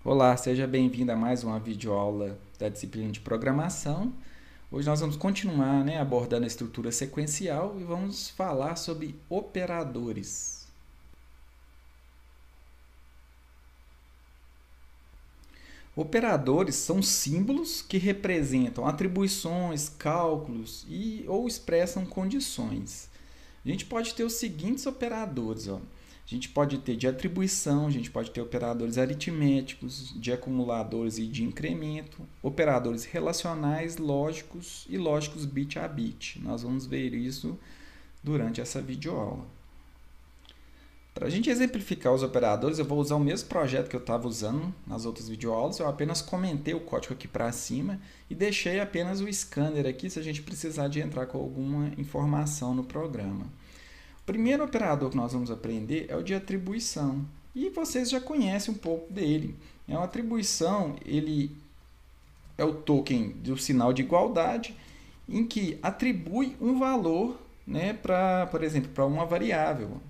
Olá, seja bem-vindo a mais uma videoaula da disciplina de programação. Hoje nós vamos continuar, abordando a estrutura sequencial e vamos falar sobre operadores. Operadores são símbolos que representam atribuições, cálculos ou expressam condições. A gente pode ter os seguintes operadores, ó. A gente pode ter de atribuição, a gente pode ter operadores aritméticos, de acumuladores e de incremento, operadores relacionais, lógicos e lógicos bit a bit. Nós vamos ver isso durante essa videoaula. Para a gente exemplificar os operadores, eu vou usar o mesmo projeto que eu estava usando nas outras videoaulas. Eu apenas comentei o código aqui para cima e deixei apenas o scanner aqui se a gente precisar de entrar com alguma informação no programa. O primeiro operador que nós vamos aprender é o de atribuição. E vocês já conhecem um pouco dele. Uma atribuição, ele é o token do sinal de igualdade, em que atribui um valor, por exemplo, para uma variável.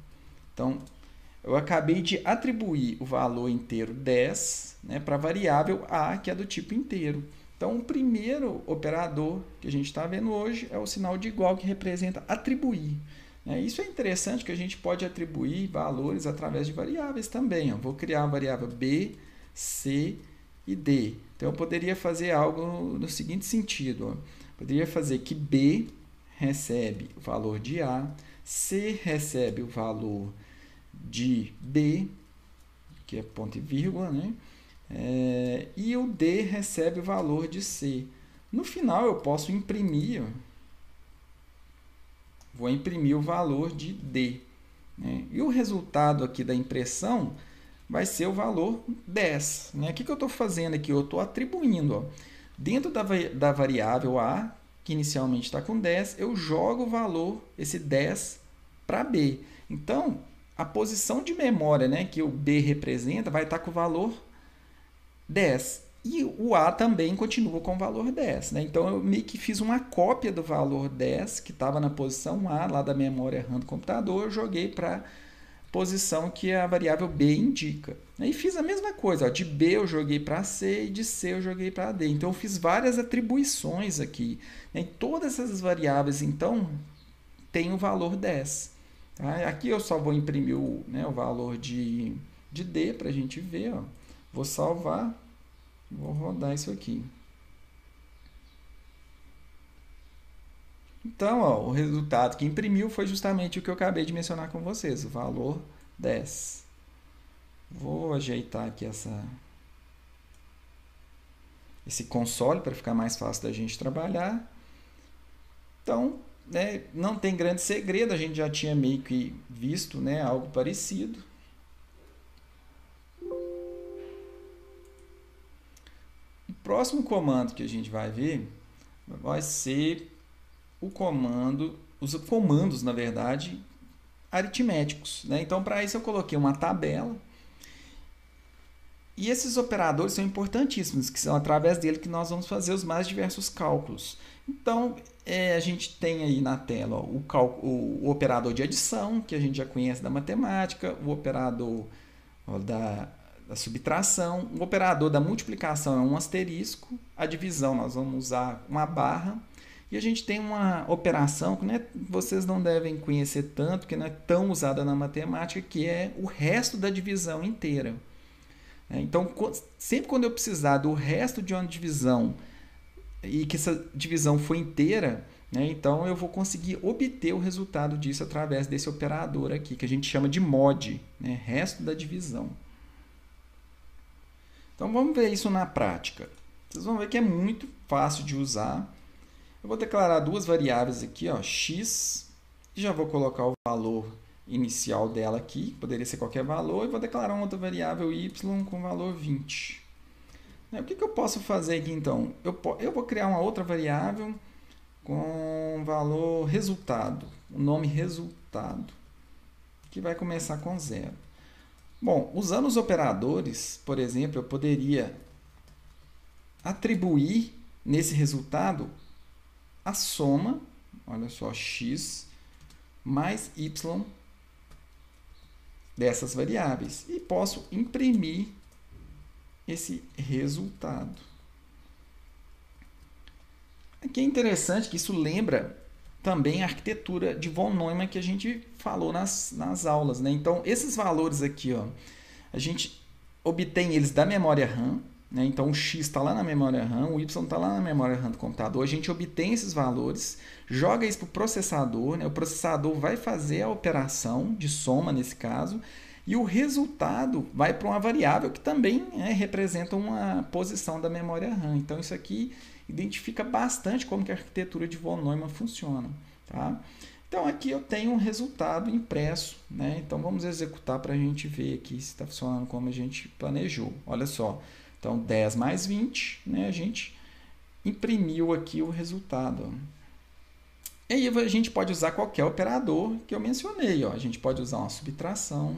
Então, eu acabei de atribuir o valor inteiro 10, para a variável A, que é do tipo inteiro. Então, o primeiro operador que a gente está vendo hoje é o sinal de igual, que representa atribuir. Isso é interessante, que a gente pode atribuir valores através de variáveis também. Vou criar a variável B, C e D. Então, eu poderia fazer algo no seguinte sentido. Poderia fazer que B recebe o valor de A, C recebe o valor de B, que é ponto e vírgula, e o D recebe o valor de C. No final, eu posso imprimir, vou imprimir o valor de D. E o resultado aqui da impressão vai ser o valor 10. O que eu estou fazendo aqui? Eu estou atribuindo. Dentro da variável A, que inicialmente está com 10, eu jogo o valor, esse 10, para B. Então, a posição de memória que o B representa vai estar com o valor 10. E o A também continua com o valor 10. Então, eu meio que fiz uma cópia do valor 10, que estava na posição A, lá da memória RAM do computador, eu joguei para a posição que a variável B indica. E fiz a mesma coisa. De B eu joguei para C e de C eu joguei para D. Então, eu fiz várias atribuições aqui. E todas essas variáveis, então, têm o valor 10. Aqui eu só vou imprimir o valor de D para a gente ver. Vou salvar. Vou rodar isso aqui. Então, o resultado que imprimiu foi justamente o que eu acabei de mencionar com vocês, o valor 10. Vou ajeitar aqui esse console para ficar mais fácil da gente trabalhar. Então, não tem grande segredo, a gente já tinha meio que visto algo parecido. O próximo comando que a gente vai ver vai ser os comandos, na verdade, aritméticos. Então, para isso eu coloquei uma tabela. E esses operadores são importantíssimos, que são através dele que nós vamos fazer os mais diversos cálculos. Então, a gente tem aí na tela o operador de adição, que a gente já conhece da matemática, o operador da subtração, o operador da multiplicação é um asterisco, a divisão nós vamos usar uma barra, e a gente tem uma operação que vocês não devem conhecer tanto, que não é tão usada na matemática, que é o resto da divisão inteira. Então, sempre quando eu precisar do resto de uma divisão e que essa divisão for inteira, então eu vou conseguir obter o resultado disso através desse operador aqui, que a gente chama de mod, resto da divisão. Então, vamos ver isso na prática. Vocês vão ver que é muito fácil de usar. Eu vou declarar duas variáveis aqui, x, e já vou colocar o valor inicial dela aqui, poderia ser qualquer valor, e vou declarar uma outra variável y com valor 20. O que eu posso fazer aqui, então? Eu vou criar uma outra variável com valor resultado, o nome resultado, que vai começar com 0. Bom, usando os operadores, por exemplo, eu poderia atribuir nesse resultado a soma, olha só, x mais y dessas variáveis. E posso imprimir esse resultado. Aqui é interessante que isso lembra também a arquitetura de von Neumann que a gente falou nas aulas, né? Então, esses valores aqui, ó, a gente obtém eles da memória RAM, né? Então, o X está lá na memória RAM, o Y está lá na memória RAM do computador. A gente obtém esses valores, joga isso para o processador, né? O processador vai fazer a operação de soma, nesse caso, e o resultado vai para uma variável que também representa uma posição da memória RAM. Então, isso aqui identifica bastante como que a arquitetura de von Neumann funciona. Tá? Então, aqui eu tenho um resultado impresso. Né? Então, vamos executar para a gente ver aqui se está funcionando como a gente planejou. Olha só. Então, 10 mais 20, né? A gente imprimiu aqui o resultado. E aí a gente pode usar qualquer operador que eu mencionei. Ó. A gente pode usar uma subtração.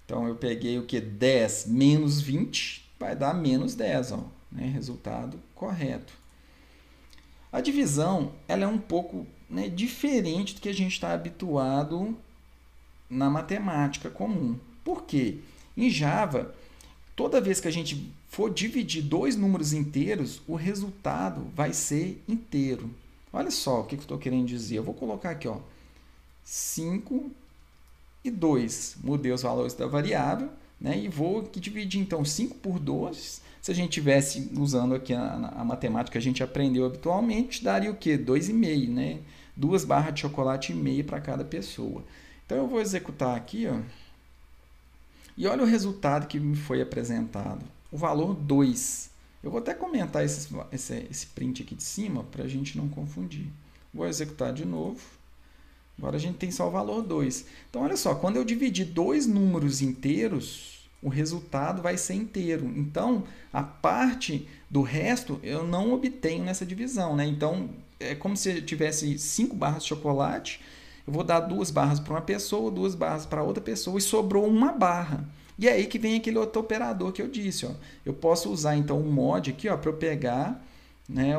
Então, eu peguei o que? 10 menos 20 vai dar menos 10. Ó, né? Resultado correto. A divisão ela é um pouco diferente do que a gente está habituado na matemática comum. Por quê? Em Java, toda vez que a gente for dividir dois números inteiros, o resultado vai ser inteiro. Olha só o que eu estou querendo dizer. Eu vou colocar aqui, ó, 5 e 2. Mudei os valores da variável, né, e vou aqui dividir, então, 5 por 2. Se a gente estivesse usando aqui a matemática que a gente aprendeu habitualmente, daria o quê? 2,5, né? 2 barras de chocolate e meio para cada pessoa. Então, eu vou executar aqui, ó, e olha o resultado que me foi apresentado. O valor 2. Eu vou até comentar esse print aqui de cima para a gente não confundir. Vou executar de novo. Agora a gente tem só o valor 2. Então, olha só, quando eu dividir dois números inteiros, o resultado vai ser inteiro. Então, a parte do resto eu não obtenho nessa divisão. Né? Então, é como se eu tivesse 5 barras de chocolate. Eu vou dar 2 barras para uma pessoa, 2 barras para outra pessoa e sobrou uma barra. E é aí que vem aquele outro operador que eu disse. Ó. Eu posso usar então o mod aqui para eu pegar, né,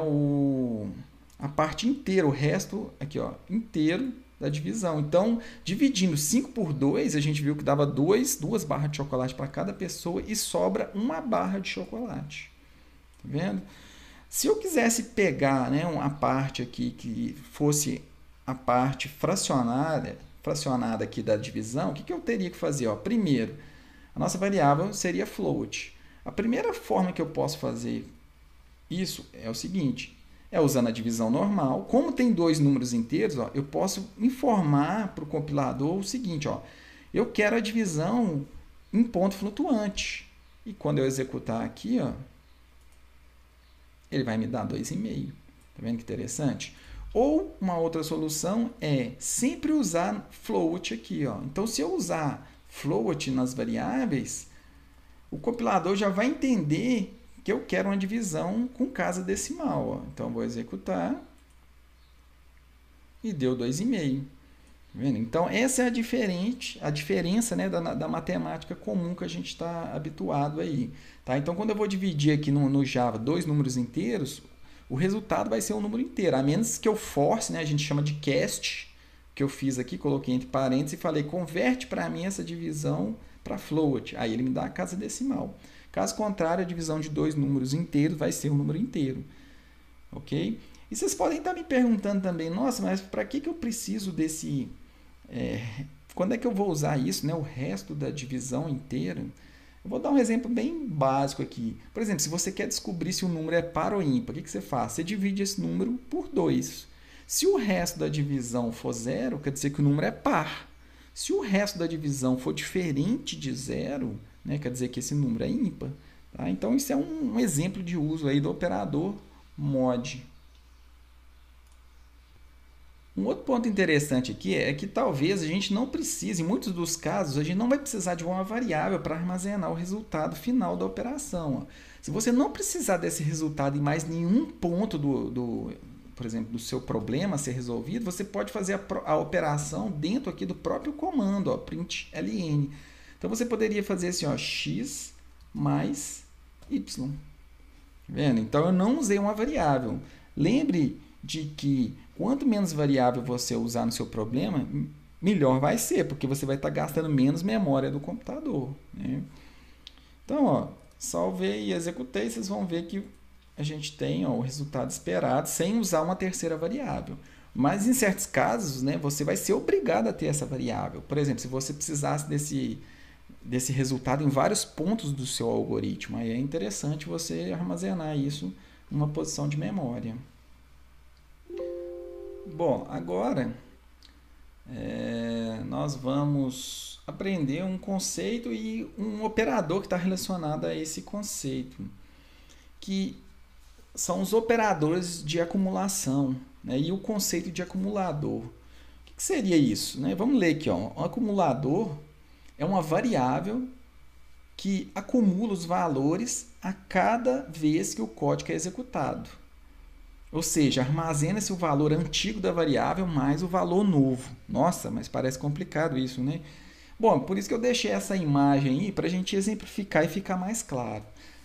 a parte inteira, o resto aqui, ó, inteiro da divisão. Então, dividindo 5 por 2, a gente viu que dava 2 barras de chocolate para cada pessoa e sobra uma barra de chocolate. Tá vendo? Se eu quisesse pegar, né, uma parte aqui que fosse a parte fracionada aqui da divisão, o que eu teria que fazer? Ó, primeiro, a nossa variável seria float. A primeira forma que eu posso fazer isso é o seguinte, é usando a divisão normal. Como tem dois números inteiros, ó, eu posso informar para o compilador o seguinte, ó, eu quero a divisão em ponto flutuante. E quando eu executar aqui, ó, ele vai me dar 2,5. Tá vendo que interessante? Ou uma outra solução é sempre usar float aqui. Ó. Então, se eu usar float nas variáveis, o compilador já vai entender que eu quero uma divisão com casa decimal. Ó. Então, eu vou executar e deu 2,5. Tá vendo? Então, essa é a diferença, né, da matemática comum que a gente está habituado aí. Tá? Então, quando eu vou dividir aqui no Java dois números inteiros, o resultado vai ser um número inteiro, a menos que eu force, né, a gente chama de cast, que eu fiz aqui, coloquei entre parênteses e falei, converte para mim essa divisão para float. Aí ele me dá a casa decimal. Caso contrário, a divisão de dois números inteiros vai ser um número inteiro. Ok? E vocês podem estar me perguntando também, nossa, mas para que eu preciso desse... quando é que eu vou usar isso, né, o resto da divisão inteira? Eu vou dar um exemplo bem básico aqui. Por exemplo, se você quer descobrir se o número é par ou ímpar, o que você faz? Você divide esse número por 2. Se o resto da divisão for 0, quer dizer que o número é par. Se o resto da divisão for diferente de 0, né, quer dizer que esse número é ímpar. Tá? Então, isso é um exemplo de uso aí do operador mod. Um outro ponto interessante aqui é que talvez a gente não precise, em muitos dos casos, a gente não vai precisar de uma variável para armazenar o resultado final da operação. Se você não precisar desse resultado em mais nenhum ponto por exemplo, do seu problema a ser resolvido, você pode fazer a operação dentro aqui do próprio comando, ó, println. Então, você poderia fazer assim, ó, x mais y. Tá vendo? Então, eu não usei uma variável. Lembre de que quanto menos variável você usar no seu problema, melhor vai ser, porque você vai estar gastando menos memória do computador, né? Então, ó, salvei e executei, vocês vão ver que a gente tem, ó, o resultado esperado sem usar uma terceira variável. Mas em certos casos, né, você vai ser obrigado a ter essa variável. Por exemplo, se você precisasse desse resultado em vários pontos do seu algoritmo, aí é interessante você armazenar isso em uma posição de memória. Bom, agora nós vamos aprender um conceito e um operador que está relacionado a esse conceito, que são os operadores de acumulação, né, e o conceito de acumulador. O que seria isso, né? Vamos ler aqui. Ó. Um acumulador é uma variável que acumula os valores a cada vez que o código é executado. Ou seja, armazena-se o valor antigo da variável mais o valor novo. Nossa, mas parece complicado isso, né? Bom, por isso que eu deixei essa imagem aí para a gente exemplificar e ficar mais claro.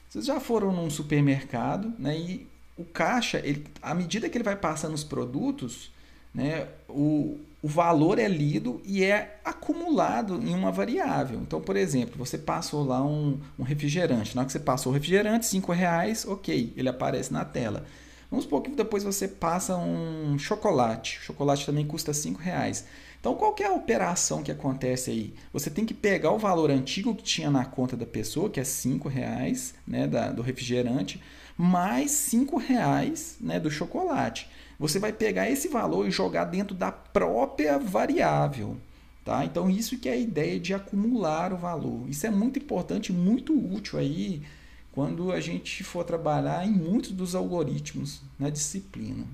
Vocês já foram num supermercado, né, e o caixa, à medida que ele vai passando os produtos, né, o valor é lido e é acumulado em uma variável. Então, por exemplo, você passou lá um refrigerante. Na hora que você passou o refrigerante, R$5, ok, ele aparece na tela. Vamos supor que depois você passa um chocolate. O chocolate também custa R$5. Então, qual que é a operação que acontece aí? Você tem que pegar o valor antigo que tinha na conta da pessoa, que é R$5, né, do refrigerante, mais R$5, né, do chocolate. Você vai pegar esse valor e jogar dentro da própria variável. Tá? Então, isso que é a ideia de acumular o valor. Isso é muito importante, muito útil aí quando a gente for trabalhar em muitos dos algoritmos na disciplina.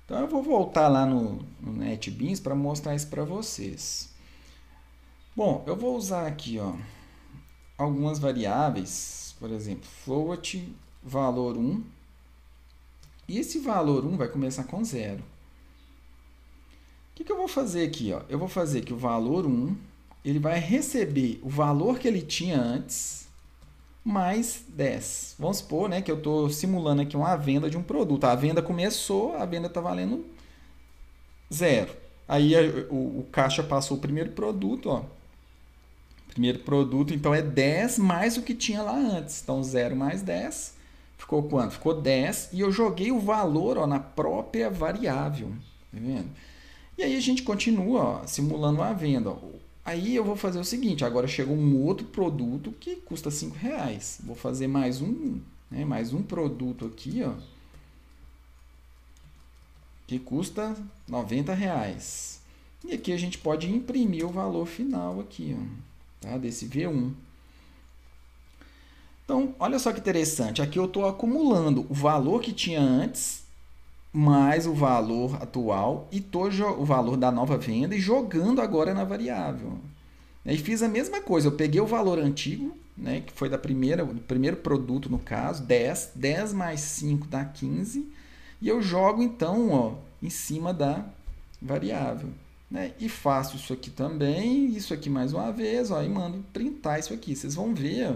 Então, eu vou voltar lá no NetBeans para mostrar isso para vocês. Bom, eu vou usar aqui, ó, algumas variáveis, por exemplo, float, valor 1. E esse valor 1 vai começar com 0. O que eu vou fazer aqui? Ó? Eu vou fazer que o valor 1 ele vai receber o valor que ele tinha antes, mais 10. Vamos supor, né, que eu estou simulando aqui uma venda de um produto. A venda começou, a venda está valendo 0. Aí o caixa passou o primeiro produto. Ó. Primeiro produto, então, é 10 mais o que tinha lá antes. Então, 0 mais 10, ficou quanto? Ficou 10. E eu joguei o valor, ó, na própria variável. Tá vendo? E aí a gente continua, ó, simulando a venda. Ó. Aí eu vou fazer o seguinte, agora chegou um outro produto que custa R$5. Vou fazer mais um, né, mais um produto aqui, ó, que custa R$90. E aqui a gente pode imprimir o valor final aqui, ó, tá, desse V1. Então, olha só que interessante. Aqui eu estou acumulando o valor que tinha antes mais o valor atual e o valor da nova venda e jogando agora na variável. E fiz a mesma coisa, eu peguei o valor antigo, né, que foi do primeiro produto no caso, 10, 10 mais 5 dá 15, e eu jogo então, ó, em cima da variável. Né, e faço isso aqui também, isso aqui mais uma vez, ó, e mando printar isso aqui. Vocês vão ver, ó,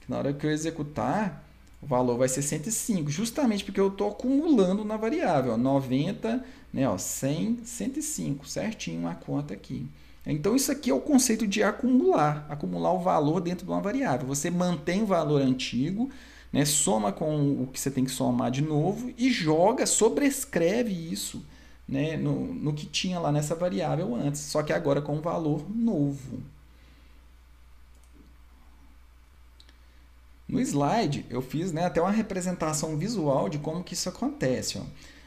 que na hora que eu executar, o valor vai ser 105, justamente porque eu estou acumulando na variável. Ó, 90, né, ó, 100, 105, certinho a conta aqui. Então, isso aqui é o conceito de acumular o valor dentro de uma variável. Você mantém o valor antigo, né, soma com o que você tem que somar de novo e joga, sobrescreve isso, né, no que tinha lá nessa variável antes, só que agora com um valor novo. No slide, eu fiz, né, até uma representação visual de como que isso acontece. Ó.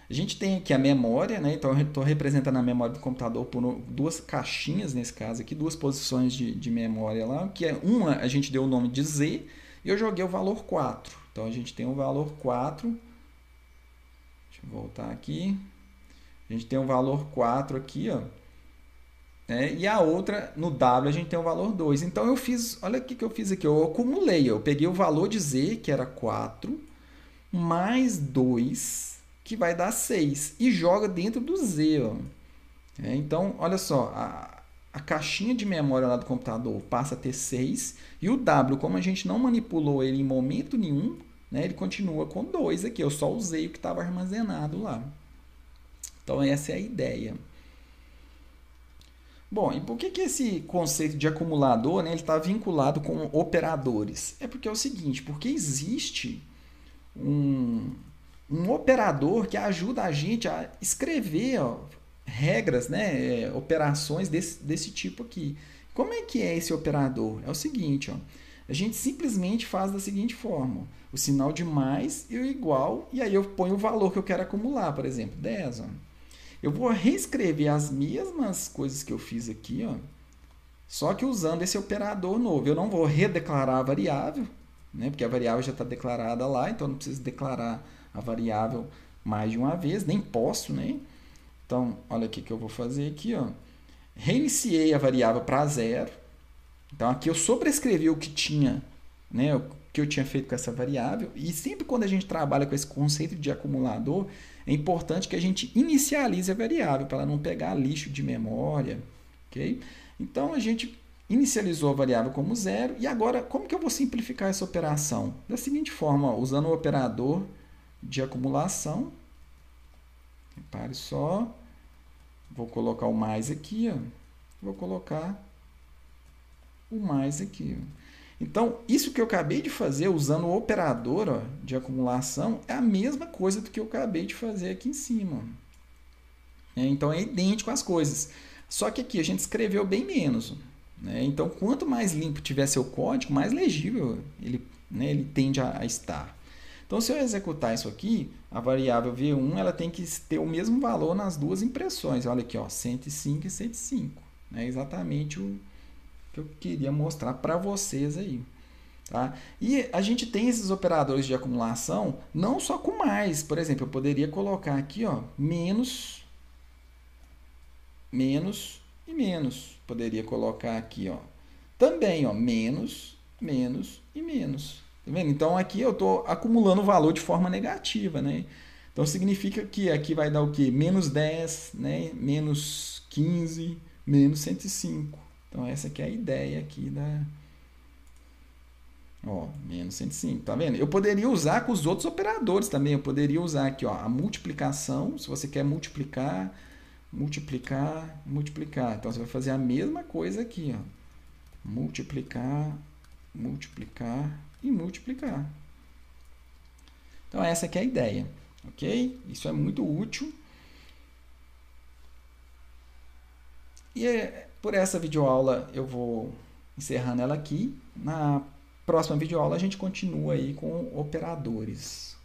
A gente tem aqui a memória, né, então eu estou representando a memória do computador por duas caixinhas, nesse caso aqui, duas posições de memória lá, que é uma a gente deu o nome de Z e eu joguei o valor 4. Então, a gente tem o valor 4. Deixa eu voltar aqui. A gente tem o valor 4 aqui, ó. E a outra, no W, a gente tem o valor 2. Então, eu fiz, olha o que eu fiz aqui, eu acumulei, eu peguei o valor de Z, que era 4, mais 2, que vai dar 6, e joga dentro do Z. Ó. Então, olha só, a caixinha de memória lá do computador passa a ter 6, e o W, como a gente não manipulou ele em momento nenhum, né, ele continua com 2 aqui, eu só usei o que estava armazenado lá. Então, essa é a ideia. Bom, e por que esse conceito de acumulador, né, ele está vinculado com operadores? É porque é o seguinte, porque existe um, um operador que ajuda a gente a escrever, ó, regras, né, operações desse tipo aqui. Como é que é esse operador? É o seguinte, ó, a gente simplesmente faz da seguinte forma: o sinal de mais e o igual, e aí eu ponho o valor que eu quero acumular, por exemplo, 10. Ó. Eu vou reescrever as mesmas coisas que eu fiz aqui, ó, só que usando esse operador novo. Eu não vou redeclarar a variável, né, porque a variável já está declarada lá, então eu não preciso declarar a variável mais de uma vez, nem posso, né? Então, olha aqui que eu vou fazer aqui, ó. Reiniciei a variável para zero. Então, aqui eu sobrescrevi o que tinha, né, o que eu tinha feito com essa variável. E sempre quando a gente trabalha com esse conceito de acumulador, é importante que a gente inicialize a variável para ela não pegar lixo de memória, ok? Então, a gente inicializou a variável como zero. E agora, como que eu vou simplificar essa operação? Da seguinte forma, ó, usando o operador de acumulação. Repare só. Vou colocar o mais aqui, ó. Vou colocar o mais aqui. Então, isso que eu acabei de fazer usando o operador, ó, de acumulação é a mesma coisa do que eu acabei de fazer aqui em cima. Então, é idêntico às coisas. Só que aqui a gente escreveu bem menos. Né? Então, quanto mais limpo tiver seu código, mais legível ele, né, ele tende a estar. Então, se eu executar isso aqui, a variável V1 ela tem que ter o mesmo valor nas duas impressões. Olha aqui, ó, 105 e 105. É exatamente o que eu queria mostrar para vocês aí. Tá? E a gente tem esses operadores de acumulação não só com mais. Por exemplo, eu poderia colocar aqui, ó, menos, menos e menos. Poderia colocar aqui, ó, também, ó, menos, menos e menos. Tá vendo? Então aqui eu estou acumulando valor de forma negativa, né? Então significa que aqui vai dar o quê? Menos 10, né? Menos 15, menos 105. Então essa aqui é a ideia aqui da... Ó, menos 105, tá vendo? Eu poderia usar com os outros operadores também. Eu poderia usar aqui, ó, a multiplicação. Se você quer multiplicar, multiplicar, multiplicar. Então você vai fazer a mesma coisa aqui, ó. Multiplicar, multiplicar e multiplicar. Então essa aqui é a ideia, ok? Isso é muito útil. E por essa videoaula eu vou encerrando ela aqui. Na próxima videoaula a gente continua aí com operadores.